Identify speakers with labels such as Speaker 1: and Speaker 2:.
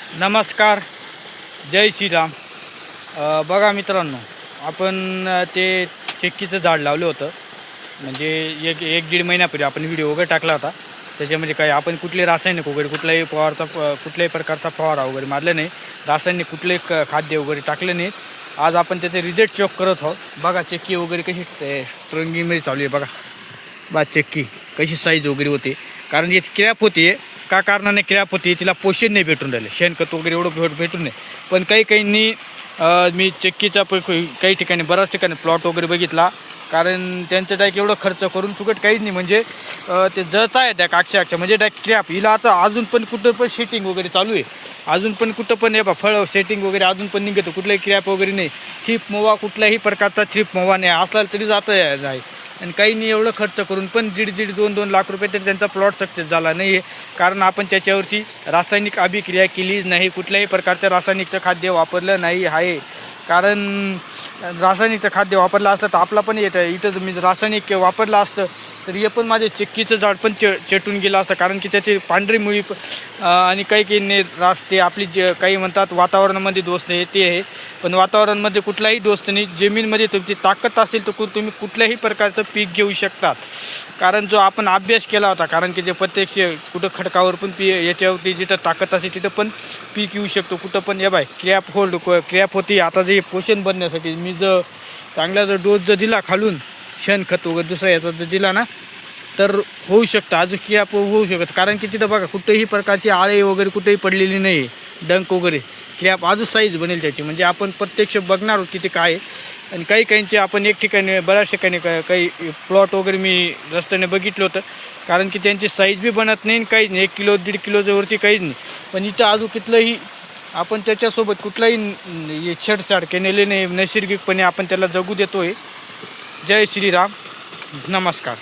Speaker 1: नमस्कार, जय श्रीराम. बघा मित्रांनो, आपण ते चिक्कीचं झाड लावलं होतं. म्हणजे एक दीड महिन्यापूर्वी आपण व्हिडिओ वगैरे टाकला होता. त्याच्यामध्ये काय आपण कुठले रासायनिक वगैरे कुठल्याही प्रकारचा फवारा वगैरे मारला नाही. रासायनिक कुठले खाद्य वगैरे टाकलं नाही. आज आपण त्याचे रिझल्ट चेक करत आहोत. बघा चिक्की वगैरे कशी स्ट्रॉंगिंगमध्ये चालू आहे. बघा चिक्की कशी साईज वगैरे होते. कारण याची क्रॅप होती. का कारणाने क्रॅप होती, तिला पोषण नाही भेटून राहिले, शेणखत वगैरे एवढं भेटून नाही. पण काहींनी मी चिक्कीचा काही ठिकाणी बऱ्याच ठिकाणी प्लॉट वगैरे बघितला. कारण त्यांचं डायरेक्ट एवढं खर्च करून फुकट काहीच नाही. म्हणजे ते जळत आहे त्या अक्षरशः. म्हणजे डायरेक्ट क्रॅप हिला आता अजून पण कुठं पण सेटिंग वगैरे चालू आहे. अजून पण कुठं पण फळ सेटिंग वगैरे अजून पण निघतं. कुठलाही क्रॅप वगैरे नाही. थ्रीप मोवा कुठल्याही प्रकारचा थ्रीप मोवा नाही असला तरी जातं आहे. आणि काहींनी एवढं खर्च करून पण 1.5-2 लाख रुपये तरी त्यांचा प्लॉट सक्सेस झाला नाही आहे. कारण आपण त्याच्यावरती रासायनिक अभिक्रिया केलीच नाही. कुठल्याही प्रकारचं रासायनिकचं खाद्य वापरलं नाही आहे. कारण रासायनिकचं खाद्य वापरलं असतं तर आपला पण येतं. इथं मी रासायनिक वापरलं असतं तर हे पण माझे चिक्कीचं झाड पण चेटून गेलं असतं. कारण की त्याची पांढरी मुळी आणि काही ते आपली काही म्हणतात वातावरणामध्ये दोष नाही, ते आहे. पण वातावरणामध्ये कुठलाही दोष नाही. जमीनमध्ये तुमची ताकद असेल तर तुम्ही कुठल्याही प्रकारचं पीक घेऊ शकतात. कारण जो आपण अभ्यास केला होता, कारण की जे प्रत्यक्ष कुठं खडकावर पण याच्यावरती जिथं ताकद असेल तिथं पण पीक येऊ शकतो. कुठं पण क्रॅप होती. आता जे पोषण बनण्यासाठी मी चांगला डोस दिला खालून, शेणखत वगैरे दुसरा याचा जर दिला ना तर होऊ शकतं. अजून क्रॅप होऊ शकतं. कारण की तिथं बघा कुठेही प्रकारची आळे वगैरे कुठेही पडलेली नाही, डंक वगैरे. क्रॅप अजून साईज बनेल त्याची. म्हणजे आपण प्रत्यक्ष बघणार आहोत किती काय. आणि काहींचे आपण एक ठिकाणी बऱ्याच ठिकाणी काही प्लॉट वगैरे मी रस्त्याने बघितलं होतं. कारण की त्यांची साईज बी बनत नाही, काहीच नाही. 1 किलो 1.5 किलोच्यावरती काहीच नाही. पण इथं अजून कुठलंही आपण त्याच्यासोबत कुठलाही छेडछाड केलेली नाही. नैसर्गिकपणे आपण त्याला जगू देतो आहे. जय श्रीराम. नमस्कार.